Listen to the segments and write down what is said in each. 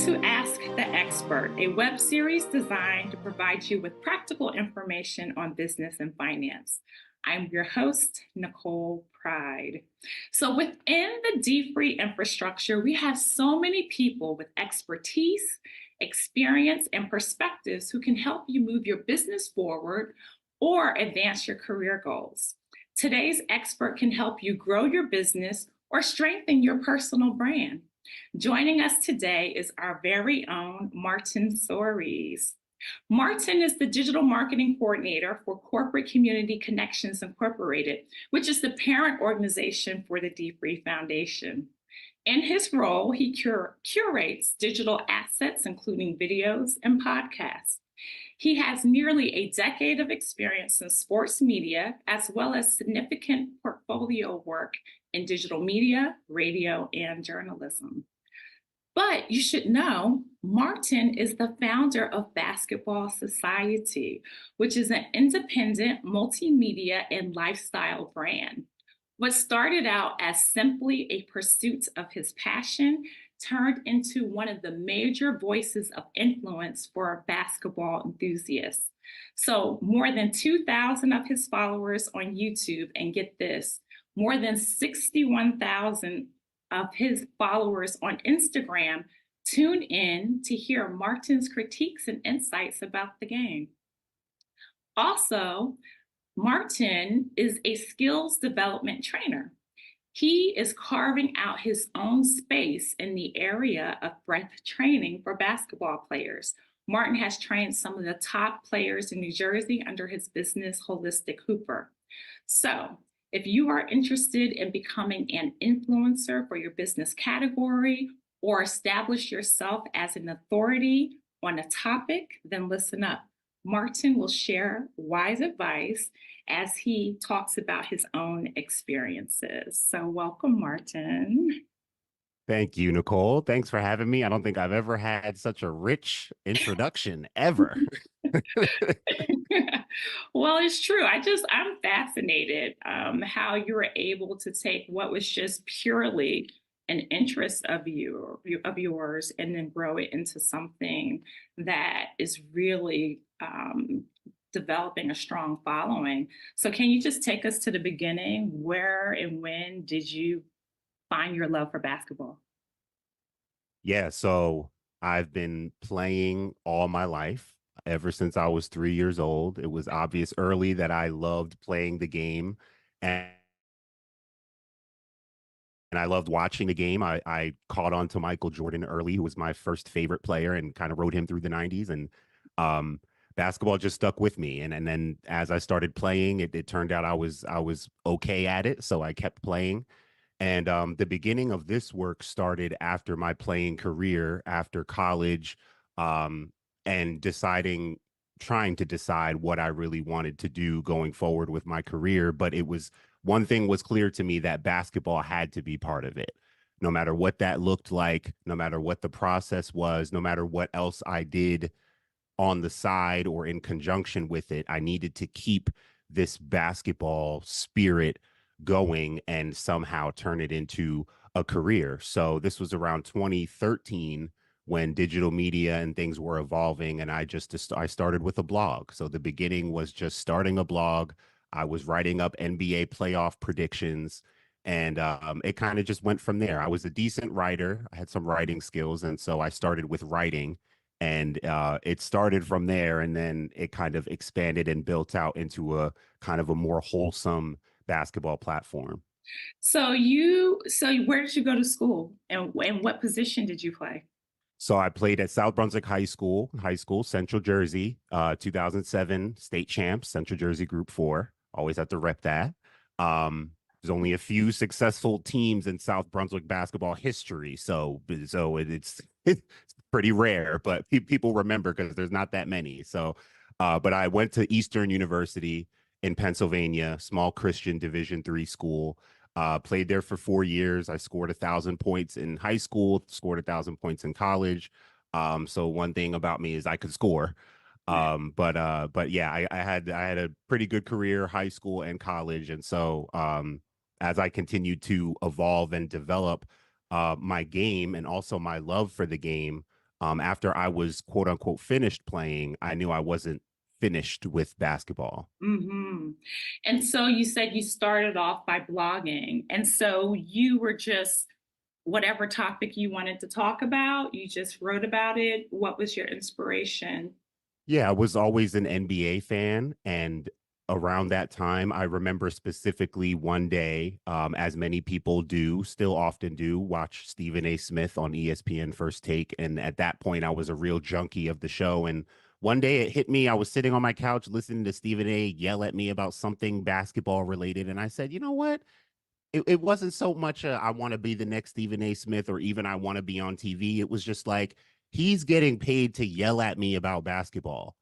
to Ask the Expert, a web series designed to provide you with practical information on business and finance. I'm your host, Nicole Pride. So within the D-Free infrastructure, we have so many people with expertise, experience, and perspectives who can help you move your business forward or advance your career goals. Today's expert can help you grow your business or strengthen your personal brand. Joining us today is our very own Martin Soaries. Martin is the digital marketing coordinator for Corporate Community Connections Incorporated, which is the parent organization for the D-Free Foundation. In his role, he curates digital assets, including videos and podcasts. He has nearly a decade of experience in sports media, as well as significant portfolio work in digital media, radio, and journalism. But you should know, Martin is the founder of Basketball Society, which is an independent multimedia and lifestyle brand. What started out as simply a pursuit of his passion turned into one of the major voices of influence for basketball enthusiasts. So more than 2,000 of his followers on YouTube, and get this, more than 61,000 of his followers on Instagram tune in to hear Martin's critiques and insights about the game. Also, Martin is a skills development trainer. He is carving out his own space in the area of breadth training for basketball players. Martin has trained some of the top players in New Jersey under his business, Holistic Hooper. So, if you are interested in becoming an influencer for your business category or establish yourself as an authority on a topic, then listen up. Martin will share wise advice as he talks about his own experiences. So welcome, Martin. Thank you, Nicole. Thanks for having me. I don't think I've ever had such a rich introduction ever. Well, it's true. I'm fascinated how you were able to take what was just purely an interest of yours and then grow it into something that is really developing a strong following. So can you just take us to the beginning? Where and when did you find your love for basketball? Yeah, so I've been playing all my life ever since I was 3 years old. It was obvious early that I loved playing the game, and I loved watching the game. I caught on to Michael Jordan early, who was my first favorite player, and kind of rode him through the 90s. And basketball just stuck with me. And then as I started playing, it turned out I was okay at it, so I kept playing. And the beginning of this work started after my playing career, after college, and trying to decide what I really wanted to do going forward with my career. But one thing was clear to me, that basketball had to be part of it. No matter what that looked like, no matter what the process was, no matter what else I did on the side or in conjunction with it, I needed to keep this basketball spirit going and somehow turn it into a career. So this was around 2013 when digital media and things were evolving, and I started with a blog. So the beginning was just starting a blog. I was writing up NBA playoff predictions, and it kind of just went from there. I was a decent writer. I had some writing skills, and so I started with writing, and it started from there, and then it kind of expanded and built out into a kind of a more wholesome basketball platform. So where did you go to school, and what position did you play? So I played at South Brunswick High School, Central Jersey, 2007 state champs, Central Jersey Group 4. Always have to rep that. There's only a few successful teams in South Brunswick basketball history, so it's pretty rare, but people remember because there's not that many. So, but I went to Eastern University in Pennsylvania, small Christian Division III school. Played there for 4 years. I scored 1,000 points in high school, scored 1,000 points in college. So one thing about me is I could score. But yeah, I had a pretty good career, high school and college. And so as I continued to evolve and develop my game and also my love for the game, After I was quote unquote finished playing, I knew I wasn't finished with basketball. Hmm. And so you said you started off by blogging. And so you were just whatever topic you wanted to talk about, you just wrote about it. What was your inspiration? Yeah, I was always an NBA fan. And around that time, I remember specifically one day, as many people do, still often do, watch Stephen A. Smith on ESPN First Take. And at that point, I was a real junkie of the show. And one day it hit me. I was sitting on my couch listening to Stephen A. yell at me about something basketball related. And I said, you know what? It wasn't so much I want to be the next Stephen A. Smith or even I want to be on TV. It was just like he's getting paid to yell at me about basketball.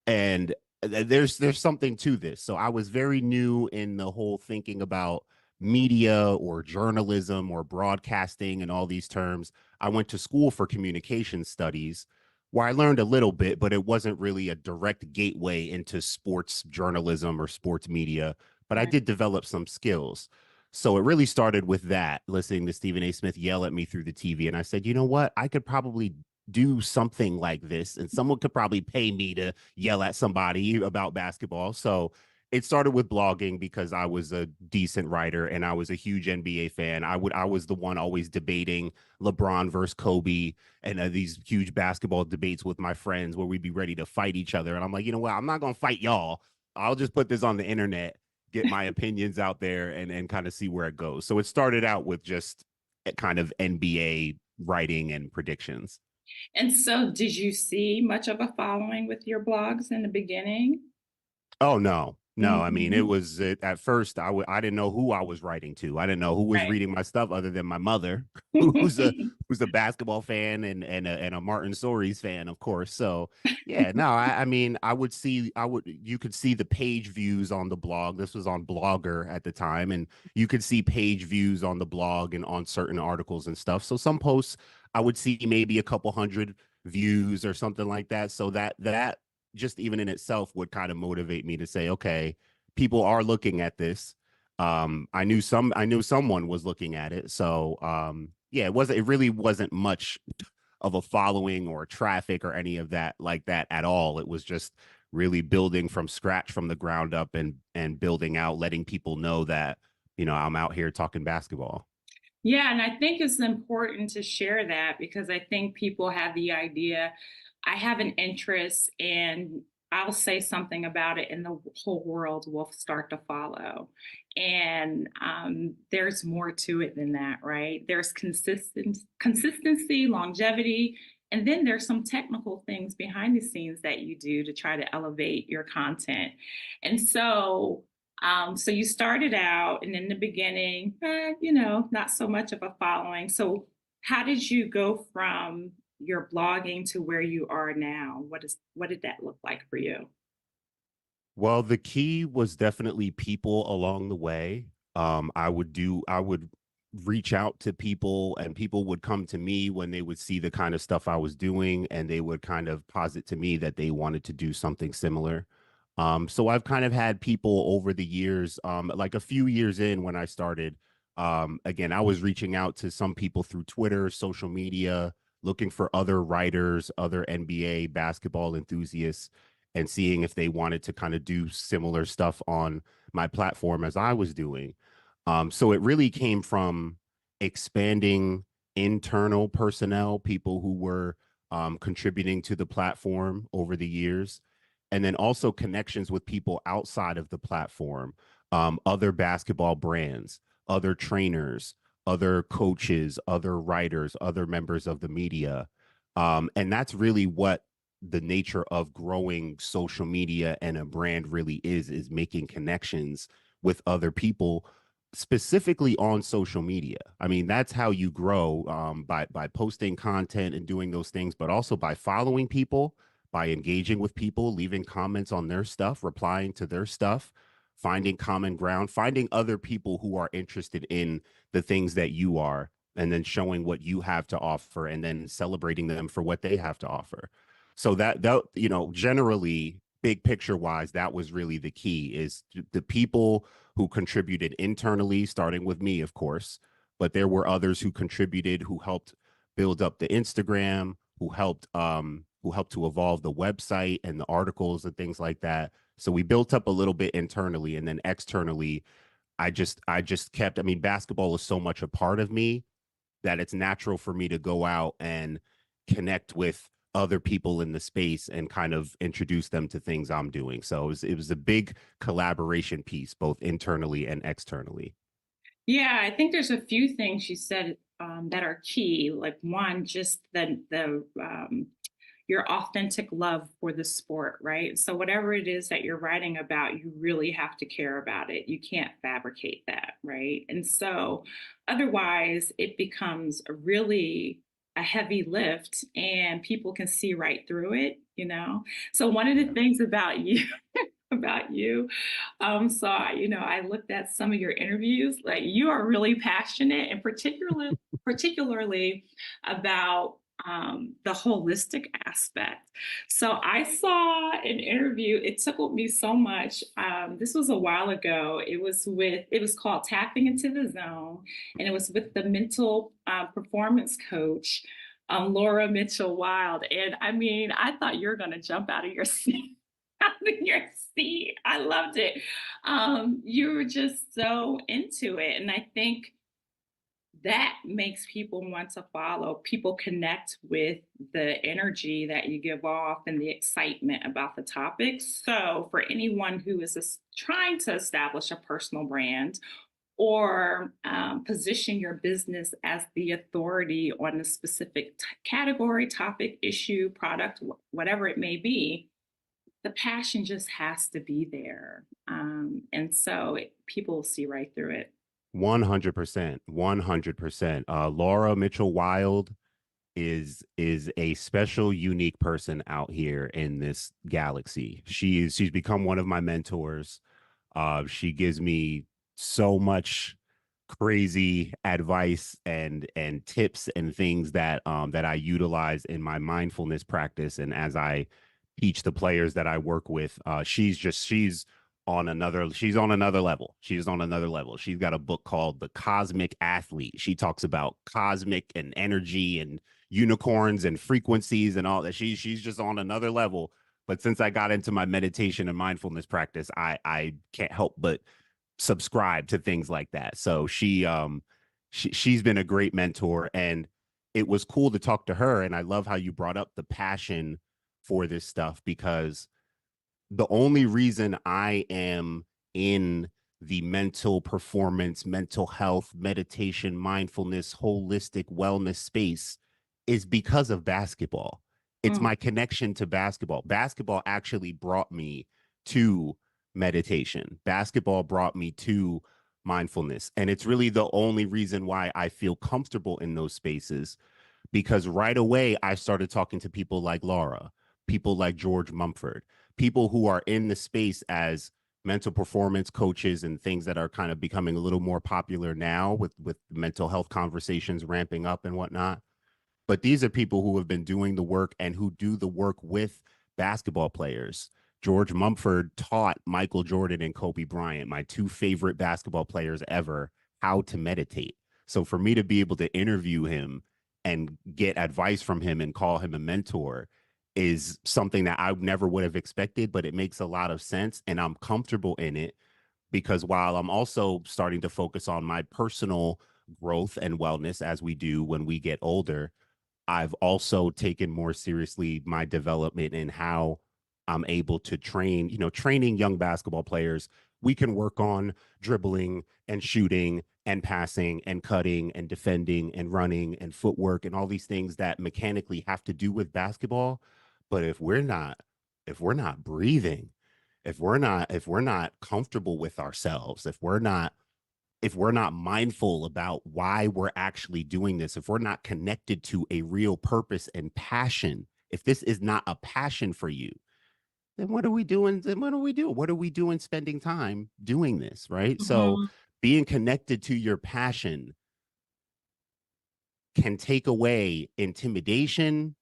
And there's something to this. So I was very new in the whole thinking about media or journalism or broadcasting and all these terms. I went to school for communication studies where I learned a little bit, but it wasn't really a direct gateway into sports journalism or sports media. But I Right. did develop some skills. So it really started with that, listening to Stephen A. Smith yell at me through the TV. And I said, you know what? I could probably do something like this, and someone could probably pay me to yell at somebody about basketball. So it started with blogging because I was a decent writer and I was a huge NBA fan. I was the one always debating LeBron versus Kobe and these huge basketball debates with my friends where we'd be ready to fight each other. And I'm like, you know what? I'm not gonna fight y'all. I'll just put this on the internet, get my opinions out there, and kind of see where it goes. So it started out with just kind of NBA writing and predictions. And so did you see much of a following with your blogs in the beginning? Oh no. No, I mean it Hmm. was at first I didn't know who I was writing to. I didn't know who was Right. reading my stuff other than my mother, who's a basketball fan and a Martin Soaries fan, of course. So yeah, no, I mean you could see the page views on the blog. This was on Blogger at the time, and you could see page views on the blog and on certain articles and stuff. So some posts I would see maybe a couple hundred views or something like that. So that just even in itself would kind of motivate me to say, okay, people are looking at this. I knew someone was looking at it. So yeah, it really wasn't much of a following or traffic or any of that like that at all. It was just really building from scratch from the ground up and building out, letting people know that, I'm out here talking basketball. Yeah, and I think it's important to share that because I think people have the idea I have an interest and I'll say something about it and the whole world will start to follow. And there's more to it than that, right? There's consistency, longevity, and then there's some technical things behind the scenes that you do to try to elevate your content. And so you started out, and in the beginning, not so much of a following. So how did you go from your blogging to where you are now? What did that look like for you? Well, the key was definitely people along the way. I would reach out to people and people would come to me when they would see the kind of stuff I was doing and they would kind of posit to me that they wanted to do something similar. So I've kind of had people over the years, like a few years in when I started, again, I was reaching out to some people through Twitter, social media, looking for other writers, other NBA basketball enthusiasts and seeing if they wanted to kind of do similar stuff on my platform as I was doing. So it really came from expanding internal personnel, people who were contributing to the platform over the years, and then also connections with people outside of the platform, other basketball brands, other trainers, other coaches, other writers, other members of the media. And that's really what the nature of growing social media and a brand really is making connections with other people specifically on social media. I mean, that's how you grow, by posting content and doing those things, but also by following people, by engaging with people, leaving comments on their stuff, replying to their stuff, finding common ground, finding other people who are interested in the things that you are, and then showing what you have to offer and then celebrating them for what they have to offer. So generally big picture wise, that was really the key is the people who contributed internally, starting with me, of course, but there were others who contributed who helped build up the Instagram, who helped to evolve the website and the articles and things like that. So we built up a little bit internally, and then externally, I just kept. I mean, basketball is so much a part of me that it's natural for me to go out and connect with other people in the space and kind of introduce them to things I'm doing. So it was a big collaboration piece, both internally and externally. Yeah, I think there's a few things you said that are key. Like one, just the your authentic love for the sport, right? So whatever it is that you're writing about, you really have to care about it. You can't fabricate that, right? And so otherwise, it becomes a really a heavy lift, and people can see right through it. So one of the Yeah. things about you about you. I looked at some of your interviews. Like you are really passionate, and particularly about the holistic aspect. So I saw an interview. It tickled me so much. This was a while ago. It was called Tapping into the Zone, and it was with the mental performance coach. Laura Mitchell Wild. And I mean, I thought you were going to jump out of your seat. Out of your seat. I loved it. You were just so into it. And I think that makes people want to follow. People connect with the energy that you give off and the excitement about the topic. So, for anyone who is trying to establish a personal brand or position your business as the authority on a specific category, topic, issue, product, whatever it may be, the passion just has to be there. People see right through it. 100%. 100%. Laura Mitchell Wild is a special, unique person out here in this galaxy. She's become one of my mentors. She gives me so much crazy advice and tips and things that I utilize in my mindfulness practice and as I teach the players that I work with. She's on another level. She's on another level. She's got a book called The Cosmic Athlete. She talks about cosmic and energy and unicorns and frequencies and all that. She's just on another level. But since I got into my meditation and mindfulness practice, I can't help but subscribe to things like that. So she's been a great mentor, and it was cool to talk to her. And I love how you brought up the passion for this stuff, because the only reason I am in the mental performance, mental health, meditation, mindfulness, holistic wellness space is because of basketball. It's Mm, my connection to basketball. Basketball actually brought me to meditation. Basketball brought me to mindfulness. And it's really the only reason why I feel comfortable in those spaces, because right away I started talking to people like Laura, people like George Mumford, people who are in the space as mental performance coaches and things that are kind of becoming a little more popular now with mental health conversations ramping up and whatnot. But these are people who have been doing the work and who do the work with basketball players. George Mumford taught Michael Jordan and Kobe Bryant, my two favorite basketball players ever, how to meditate. So for me to be able to interview him and get advice from him and call him a mentor is something that I never would have expected, but it makes a lot of sense and I'm comfortable in it, because while I'm also starting to focus on my personal growth and wellness as we do when we get older, I've also taken more seriously my development in how I'm able to train, training young basketball players. We can work on dribbling and shooting and passing and cutting and defending and running and footwork and all these things that mechanically have to do with basketball. But if we're not breathing, if we're not comfortable with ourselves, if we're not mindful about why we're actually doing this, if we're not connected to a real purpose and passion, if this is not a passion for you, then what are we doing? Then what do we do? What are we doing spending time doing this? Right. So mhm, being connected to your passion can take away intimidation,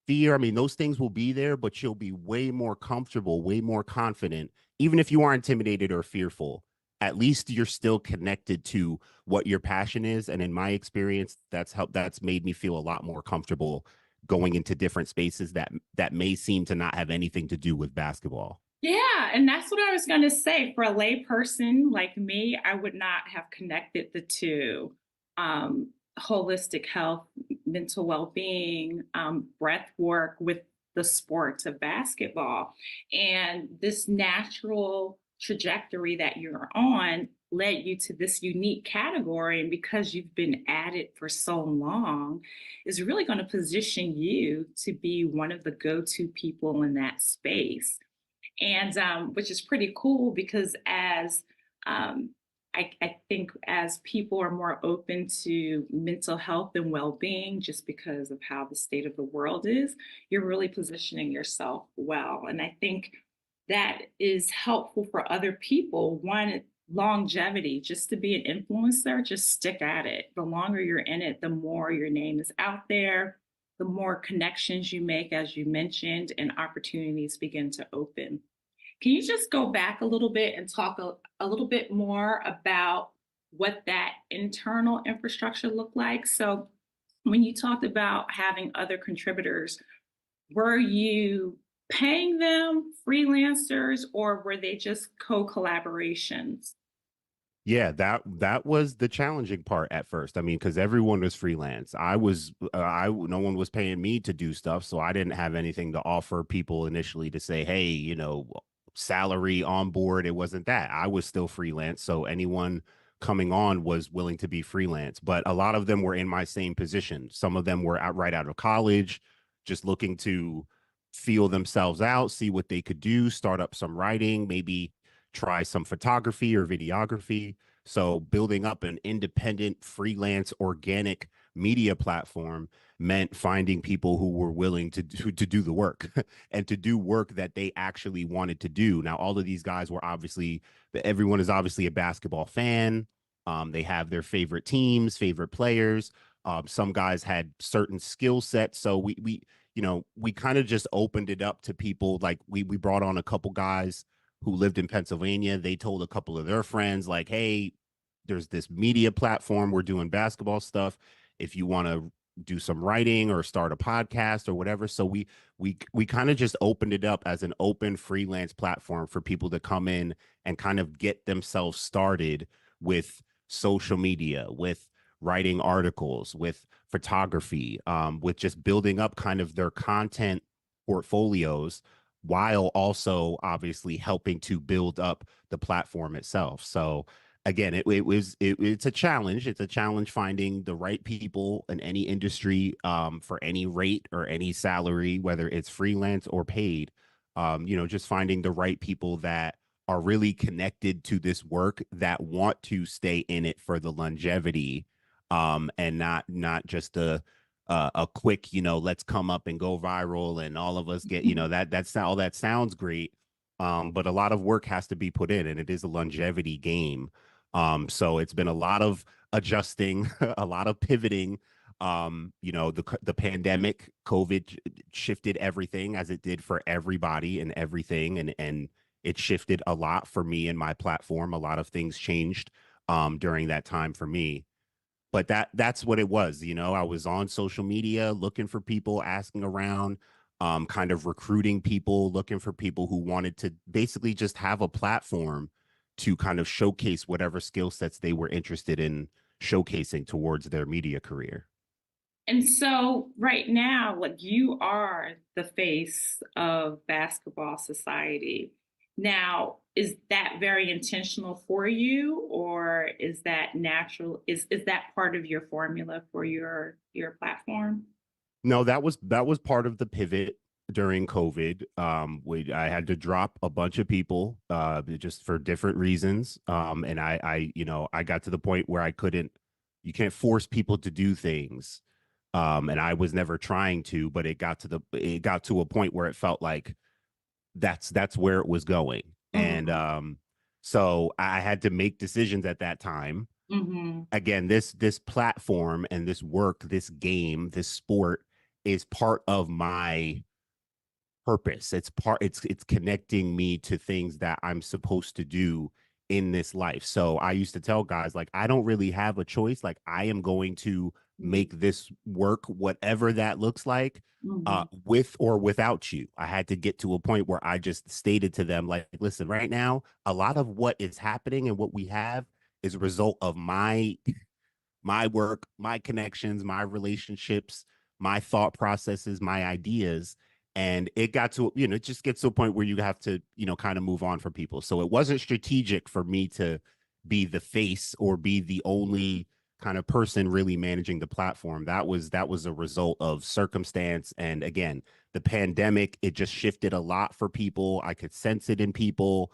fear. I mean, those things will be there, but you'll be way more comfortable, way more confident. Even if you are intimidated or fearful, at least you're still connected to what your passion is. And in my experience, that's made me feel a lot more comfortable going into different spaces that may seem to not have anything to do with basketball. Yeah, and that's what I was going to say. For a lay person like me, I would not have connected the two, holistic health, mental well being, breath work with the sport of basketball. And this natural trajectory that you're on led you to this unique category. And because you've been at it for so long, is really going to position you to be one of the go to people in that space, and which is pretty cool because as um, I think as people are more open to mental health and well-being, just because of how the state of the world is, you're really positioning yourself well. And I think that is helpful for other people. One, longevity, just to be an influencer, just stick at it. The longer you're in it, the more your name is out there, the more connections you make, as you mentioned, and opportunities begin to open. Can you just go back a little bit and talk a little bit more about what that internal infrastructure looked like? So, when you talked about having other contributors, were you paying them freelancers or were they just co collaborations? Yeah, that was the challenging part at first. I mean, because everyone was freelance. No one was paying me to do stuff, so I didn't have anything to offer people initially to say, hey, salary on board. It wasn't that. I was still freelance, so anyone coming on was willing to be freelance. But a lot of them were in my same position. Some of them were right out of college, just looking to feel themselves out, see what they could do, start up some writing, maybe try some photography or videography. So building up an independent, freelance, organic media platform meant finding people who were willing to do the work and to do work that they actually wanted to do. Now, all of these guys were obviously, everyone is obviously a basketball fan. They have their favorite teams, favorite players. Some guys had certain skill sets. So we kind of just opened it up to people. Like we brought on a couple guys who lived in Pennsylvania. They told a couple of their friends, like, hey, there's this media platform. We're doing basketball stuff. If you want to do some writing or start a podcast or whatever. So we kind of just opened it up as an open freelance platform for people to come in and kind of get themselves started with social media, with writing articles, with photography, with just building up kind of their content portfolios while also obviously helping to build up the platform itself. So again, it's a challenge. It's a challenge finding the right people in any industry, for any rate or any salary, whether it's freelance or paid. Just finding the right people that are really connected to this work, that want to stay in it for the longevity, and not just a quick, let's come up and go viral and all of us get, that's all that sounds great. But a lot of work has to be put in, and it is a longevity game. So it's been a lot of adjusting, a lot of pivoting. The pandemic, COVID shifted everything, as it did for everybody and everything, and it shifted a lot for me and my platform. A lot of things changed during that time for me, but that's what it was. I was on social media looking for people, asking around, kind of recruiting people, looking for people who wanted to basically just have a platform to kind of showcase whatever skill sets they were interested in showcasing towards their media career. And so, right now, like, you are the face of basketball society. Now, is that very intentional for you, or is that natural? Is that part of your formula for your platform? No, that was part of the pivot during COVID. I had to drop a bunch of people, just for different reasons. And I got to the point where you can't force people to do things. And I was never trying to, but it got to a point where it felt like that's where it was going. And Mm-hmm. so I had to make decisions at that time. Mm-hmm. Again, this platform and this work, this game, this sport is part of my purpose. It's connecting me to things that I'm supposed to do in this life. So I used to tell guys, like, I don't really have a choice. Like, I am going to Mhm. make this work, whatever that looks like, Mhm. with or without you. I had to get to a point where I just stated to them, like, listen, right now, a lot of what is happening and what we have is a result of my work, my connections, my relationships, my thought processes, my ideas. And it got to, it just gets to a point where you have to, kind of move on from people. So it wasn't strategic for me to be the face or be the only kind of person really managing the platform. That was a result of circumstance. And again, the pandemic, it just shifted a lot for people. I could sense it in people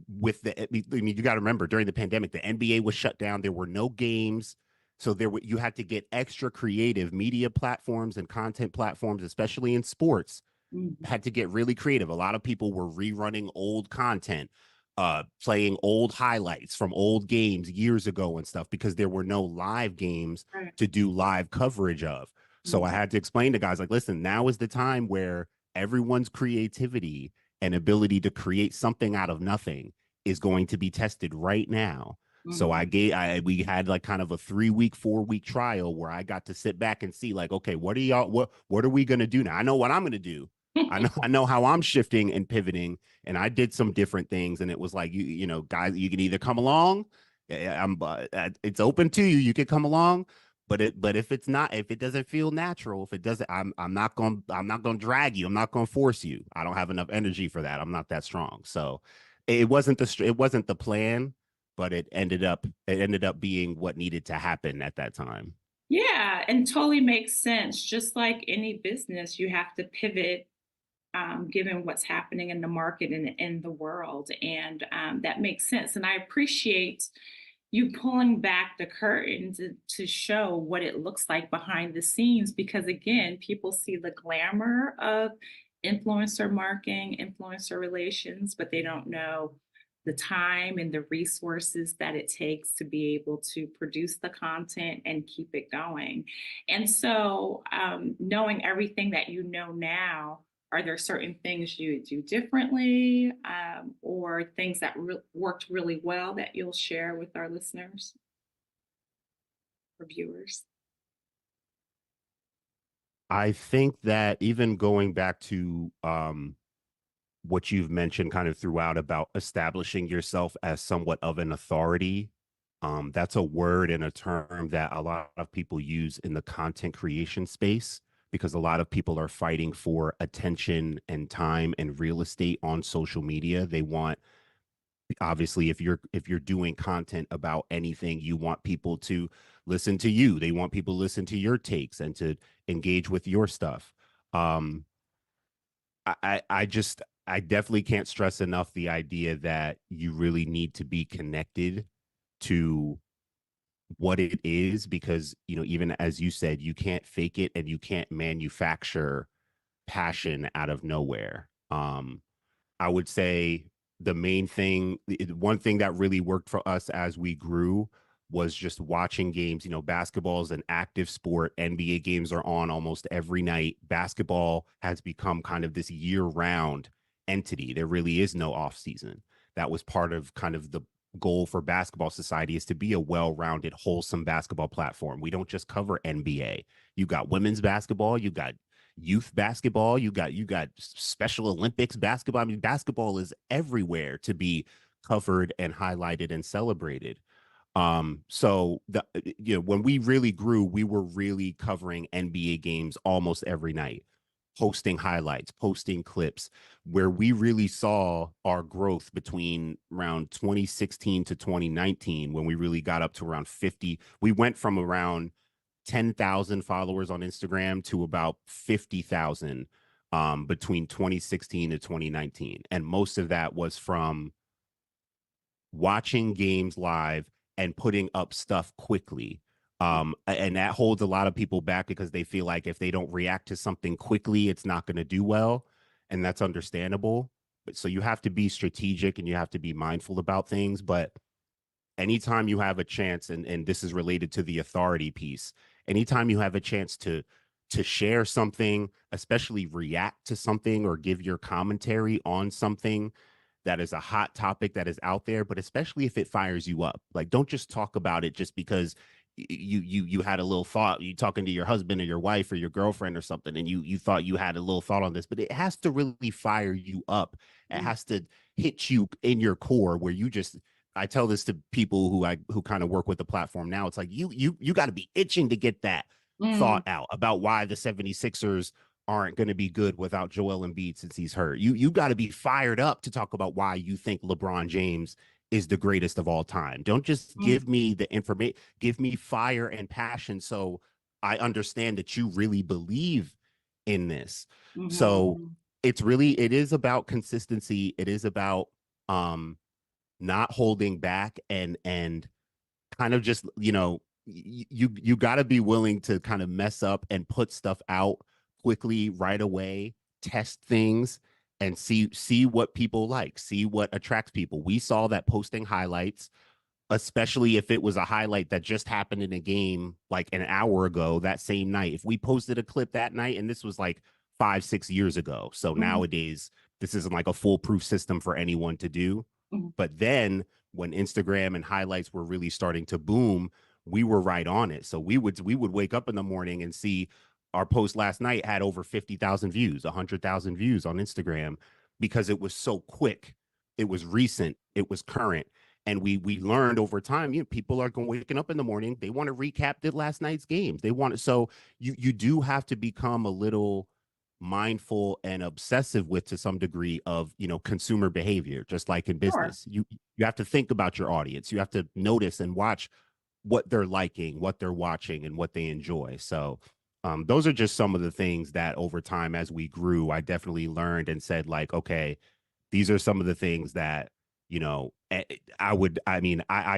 with I mean, you got to remember during the pandemic, the NBA was shut down. There were no games. So you had to get extra creative media platforms and content platforms, especially in sports, Mhm. had to get really creative. A lot of people were rerunning old content, playing old highlights from old games years ago and stuff because there were no live games Right. to do live coverage of. So I Mhm. had to explain to guys like, listen, now is the time where everyone's creativity and ability to create something out of nothing is going to be tested right now. So Mhm. we had like kind of a 3 week, 4 week trial where I got to sit back and see like, okay, what are we gonna do now? I know what I'm gonna do. I know how I'm shifting and pivoting, and I did some different things, and it was like guys, you can either come along, it's open to you. You can come along, but if it's not, if it doesn't feel natural, if it doesn't, I'm not gonna drag you. I'm not gonna force you. I don't have enough energy for that. I'm not that strong. So it wasn't the plan, but it ended up being what needed to happen at that time. Yeah, and totally makes sense. Just like any business, you have to pivot given what's happening in the market and in the world. And that makes sense. And I appreciate you pulling back the curtain to show what it looks like behind the scenes. Because again, people see the glamour of influencer marketing, influencer relations, but they don't know the time and the resources that it takes to be able to produce the content and keep it going. And so, knowing everything that you know now, are there certain things you do differently, or things that worked really well that you'll share with our listeners or viewers? I think that even going back to what you've mentioned kind of throughout about establishing yourself as somewhat of an authority, that's a word and a term that a lot of people use in the content creation space because a lot of people are fighting for attention and time and real estate on social media. They want, obviously, if you're doing content about anything, you want people to listen to you. They want people to listen to your takes and to engage with your stuff. um I definitely can't stress enough the idea that you really need to be connected to what it is, because even as you said, you can't fake it and you can't manufacture passion out of nowhere. I would say one thing that really worked for us as we grew was just watching games. Basketball is an active sport. NBA games are on almost every night. Basketball has become kind of this year-round entity. There really is no off season. That was part of kind of the goal for Basketball Society, is to be a well-rounded, wholesome basketball platform. We don't just cover NBA. You got women's basketball, you got youth basketball, you got Special Olympics basketball. I mean, basketball is everywhere to be covered and highlighted and celebrated. So when we really grew, we were really covering NBA games almost every night, posting highlights, posting clips. Where we really saw our growth between around 2016 to 2019, when we really got up to around 50. We went from around 10,000 followers on Instagram to about 50,000 between 2016 to 2019. And most of that was from watching games live and putting up stuff quickly. And that holds a lot of people back because they feel like if they don't react to something quickly, it's not going to do well. And that's understandable. But so you have to be strategic and you have to be mindful about things. But anytime you have a chance, and this is related to the authority piece, anytime you have a chance to share something, especially react to something or give your commentary on something that is a hot topic that is out there, but especially if it fires you up. Like, don't just talk about it just because you had a little thought, you talking to your husband or your wife or your girlfriend or something, and you thought you had a little thought on this, but it has to really fire you up. It has to hit you in your core where you just, I tell this to people who kind of work with the platform now. It's like you got to be itching to get that Mm, thought out about why the 76ers aren't going to be good without Joel Embiid since he's hurt. You got to be fired up to talk about why you think LeBron James is the greatest of all time. Don't just mm, give me the information, give me fire and passion so I understand that you really believe in this. So mhm, it is about consistency. It is about um not holding back and kind of just, you got to be willing to kind of mess up and put stuff out quickly right away, test things and see what people like, see what attracts people. We saw that posting highlights, especially if it was a highlight that just happened in a game like an hour ago that same night. If we posted a clip that night, and this was like 5, 6 years ago. So mhm, nowadays, this isn't like a foolproof system for anyone to do. mhm, But then when Instagram and highlights were really starting to boom, we were right on it. So we would wake up in the morning and see our post last night had over 50,000 views, 100,000 views on Instagram because it was so quick. It was recent, it was current, and we learned over time, people are going waking up in the morning, they want to recap the last night's games, they want it. So you do have to become a little mindful and obsessive with, to some degree, of consumer behavior. Just like in sure. business, you have to think about your audience, you have to notice and watch what they're liking, what they're watching, and what they enjoy. So those are just some of the things that over time, as we grew, I definitely learned and said, like, okay, these are some of the things that I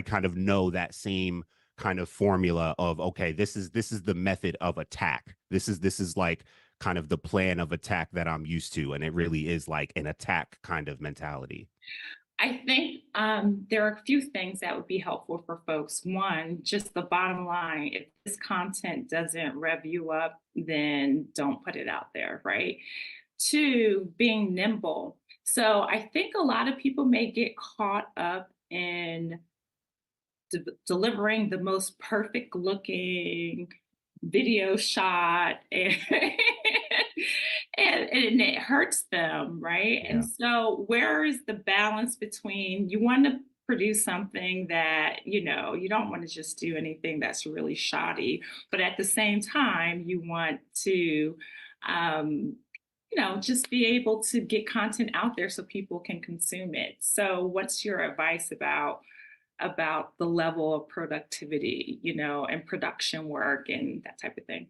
kind of know that same kind of formula of, okay, this is the method of attack, this is like kind of the plan of attack that I'm used to, and it really is like an attack kind of mentality. I think there are a few things that would be helpful for folks. One, just the bottom line: if this content doesn't rev you up, then don't put it out there, right? Two, being nimble. So I think a lot of people may get caught up in delivering the most perfect looking video shot and it hurts them, right? And Yeah. so where is the balance between, you want to produce something that, you don't want to just do anything that's really shoddy, but at the same time you want to um just be able to get content out there so people can consume it. So what's your advice about the level of productivity, and production work and that type of thing?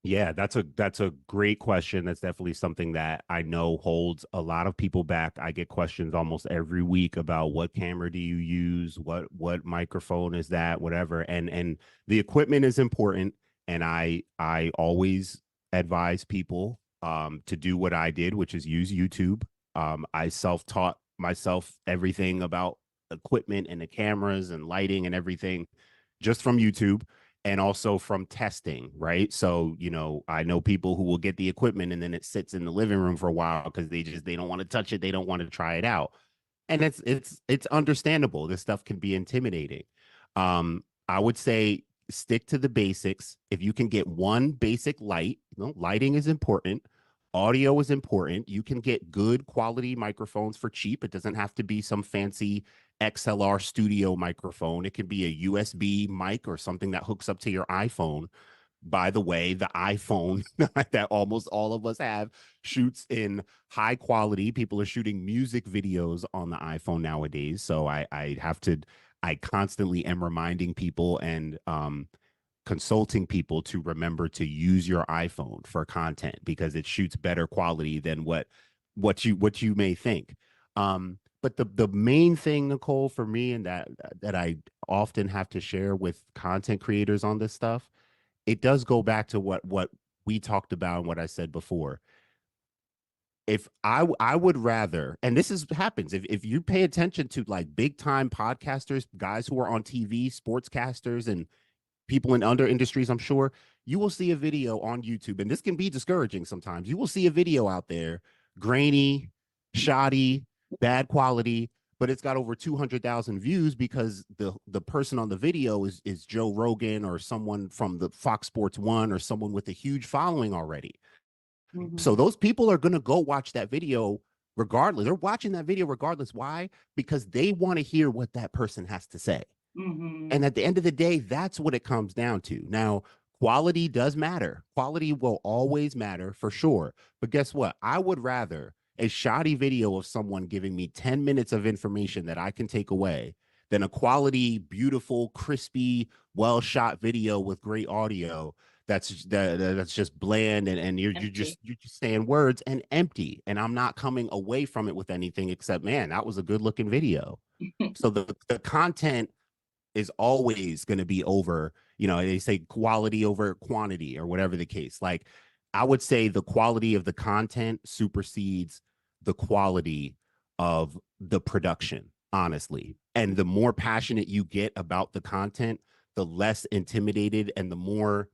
Yeah, that's a great question. That's definitely something that I know holds a lot of people back. I get questions almost every week about what camera do you use, what microphone is that, whatever. And the equipment is important, and I always advise people to do what I did, which is use YouTube. I self-taught myself everything about equipment and the cameras and lighting and everything just from YouTube, and also from testing, right? So, I know people who will get the equipment and then it sits in the living room for a while because they don't want to touch it, they don't want to try it out. And it's understandable. This stuff can be intimidating. I would say stick to the basics. If you can get one basic light, lighting is important. Audio is important. You can get good quality microphones for cheap. It doesn't have to be some fancy XLR studio microphone. It can be a USB mic or something that hooks up to your iPhone. By the way, the iPhone that almost all of us have shoots in high quality. People are shooting music videos on the iPhone nowadays. So I constantly am reminding people and consulting people to remember to use your iPhone for content because it shoots better quality than what you may think. But the main thing, Nicole, for me, and that I often have to share with content creators on this stuff, it does go back to what we talked about and what I said before. If I would rather, and this is happens, if you pay attention to like big time podcasters, guys who are on TV, sportscasters, and people in other industries, I'm sure you will see a video on YouTube, and this can be discouraging sometimes. You will see a video out there, grainy, shoddy, bad quality, but it's got over 200,000 views because the person on the video is Joe Rogan or someone from the Fox Sports 1 or someone with a huge following already. So Mhm. those people are going to go watch that video regardless. They're watching that video regardless. Why? Because they want to hear what that person has to say. And Mhm. at the end of the day, that's what it comes down to. Now, quality does matter. Quality will always matter for sure. But guess what? I would rather a shoddy video of someone giving me 10 minutes of information that I can take away than a quality, beautiful, crispy, well shot video with great audio that's just bland and you're Empty. you're just saying words and empty. And I'm not coming away from it with anything except, man, that was a good looking video. So the content is always going to be over, they say quality over quantity or whatever the case. Like, I would say the quality of the content supersedes the quality of the production, honestly. And the more passionate you get about the content, the less intimidated and the more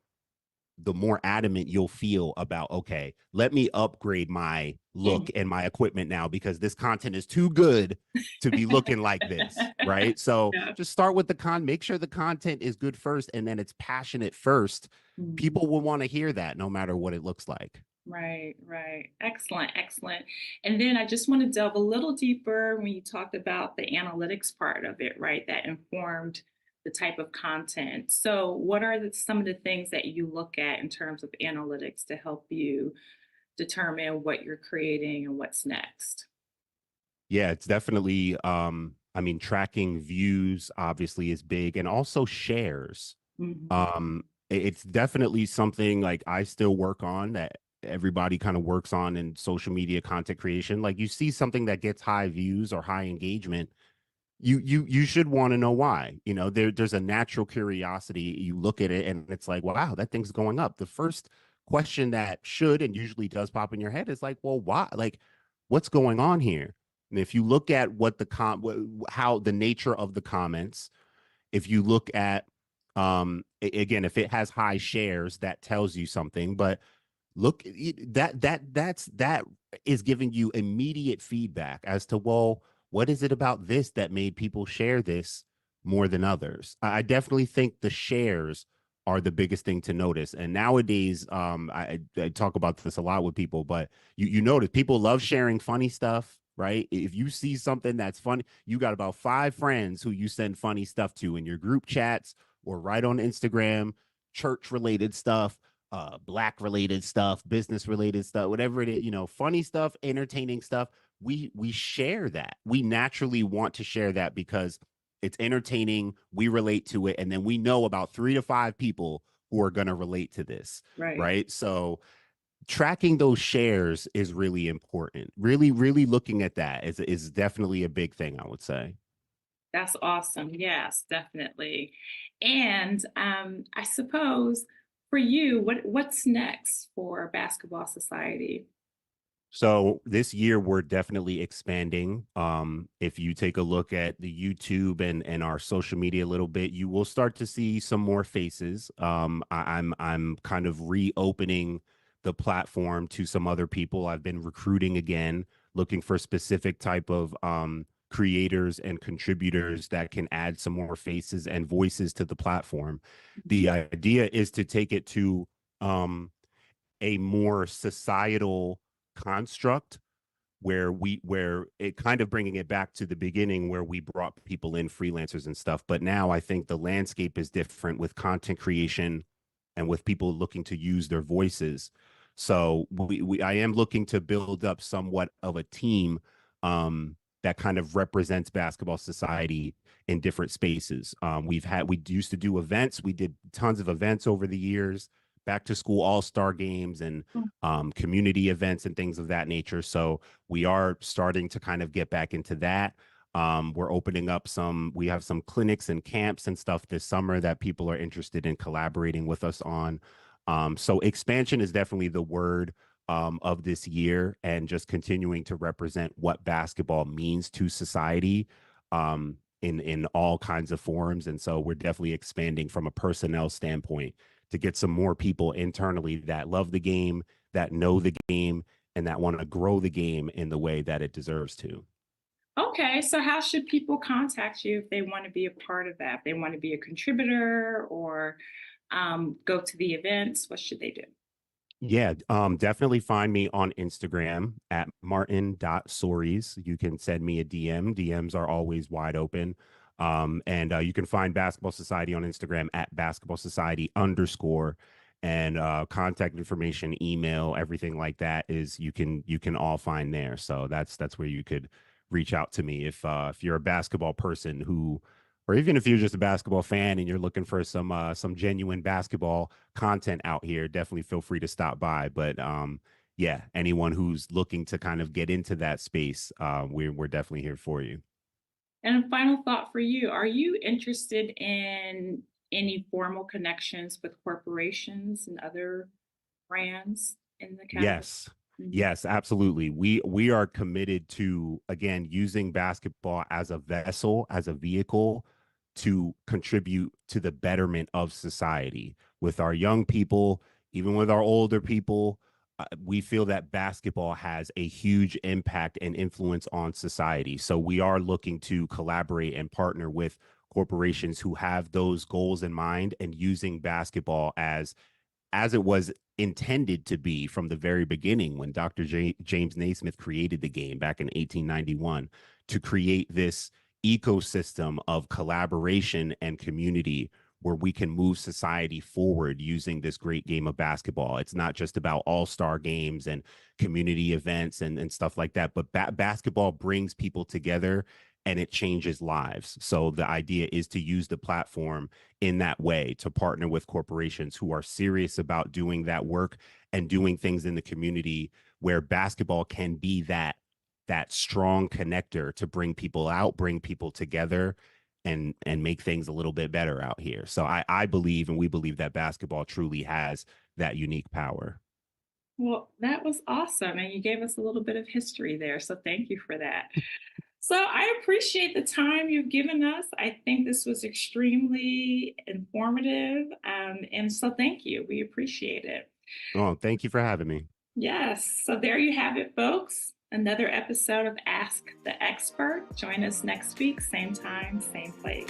adamant you'll feel about, okay, let me upgrade my look and my equipment now because this content is too good to be looking like this, right? So Yeah. just start with make sure the content is good first and then it's passionate first. Mhm. People will want to hear that no matter what it looks like. Right, right. Excellent, excellent. And then I just want to delve a little deeper when you talked about the analytics part of it, right? That informed the type of content. So, what are some of the things that you look at in terms of analytics to help you determine what you're creating and what's next? Yeah, it's definitely I mean, tracking views obviously is big, and also shares. Mhm. It's definitely something like I still work on, that everybody kind of works on in social media content creation. Like, you see something that gets high views or high engagement, you should want to know why. There's a natural curiosity. You look at it and it's like, wow, that thing's going up. The first question that should and usually does pop in your head is like, well, why? Like, what's going on here? And if you look at how the nature of the comments, if you look at again, if it has high shares, that tells you something. But look, that is giving you immediate feedback as to, well, what is it about this that made people share this more than others? I definitely think the shares are the biggest thing to notice. And nowadays, I talk about this a lot with people, but you notice people love sharing funny stuff, right? If you see something that's funny, you got about 5 friends who you send funny stuff to in your group chats or right on Instagram, church related stuff, black related stuff, business related stuff, whatever it is, funny stuff, entertaining stuff. We share that. We naturally want to share that because it's entertaining, we relate to it, and then we know about 3 to 5 people who are going to relate to this, Right. right? So tracking those shares is really important. Really, really looking at that is definitely a big thing, I would say. That's awesome. Yes, definitely. And I suppose for you, what's next for Basketball Society? So this year we're definitely expanding. If you take a look at the YouTube and our social media a little bit, you will start to see some more faces. I'm kind of reopening the platform to some other people. I've been recruiting again, looking for specific type of creators and contributors that can add some more faces and voices to the platform. The idea is to take it to a more societal construct where it kind of bringing it back to the beginning where we brought people in, freelancers and stuff, but now I think the landscape is different with content creation and with people looking to use their voices. So I am looking to build up somewhat of a team that kind of represents basketball society in different spaces. We used to do events. We did tons of events over the years, back to school all-star games and community events and things of that nature. So we are starting to kind of get back into that. We're opening up we have some clinics and camps and stuff this summer that people are interested in collaborating with us on. So expansion is definitely the word of this year, and just continuing to represent what basketball means to society in all kinds of forms. And so we're definitely expanding from a personnel standpoint to get some more people internally that love the game, that know the game, and that want to grow the game in the way that it deserves to. Okay, so how should people contact you if they want to be a part of that? If they want to be a contributor or go to the events, what should they do? Yeah, definitely find me on Instagram at martin.soaries. You can send me a DM. DMs are always wide open. And you can find Basketball Society on Instagram at basketball society underscore, and contact information, email, everything like that is you can all find there. So that's where you could reach out to me if you're a basketball person who, or even if you're just a basketball fan and you're looking for some genuine basketball content out here, definitely feel free to stop by. But yeah, anyone who's looking to kind of get into that space, we're definitely here for you. And a final thought for you, are you interested in any formal connections with corporations and other brands in the category? Yes. Mhm. Yes, absolutely. We are committed to, again, using basketball as a vessel, as a vehicle to contribute to the betterment of society with our young people, even with our older people. We feel that basketball has a huge impact and influence on society. So we are looking to collaborate and partner with corporations who have those goals in mind, and using basketball as it was intended to be from the very beginning when James Naismith created the game back in 1891, to create this ecosystem of collaboration and community where we can move society forward using this great game of basketball. It's not just about all-star games and community events and stuff like that, but basketball brings people together and it changes lives. So the idea is to use the platform in that way, to partner with corporations who are serious about doing that work and doing things in the community where basketball can be that strong connector to bring people out, bring people together, and make things a little bit better out here. So I believe, and we believe, that basketball truly has that unique power. Well, that was awesome. And you gave us a little bit of history there. So thank you for that. So I appreciate the time you've given us. I think this was extremely informative. And so thank you. We appreciate it. Oh, thank you for having me. Yes. So there you have it, folks. Another episode of Ask the Expert. Join us next week, same time, same place.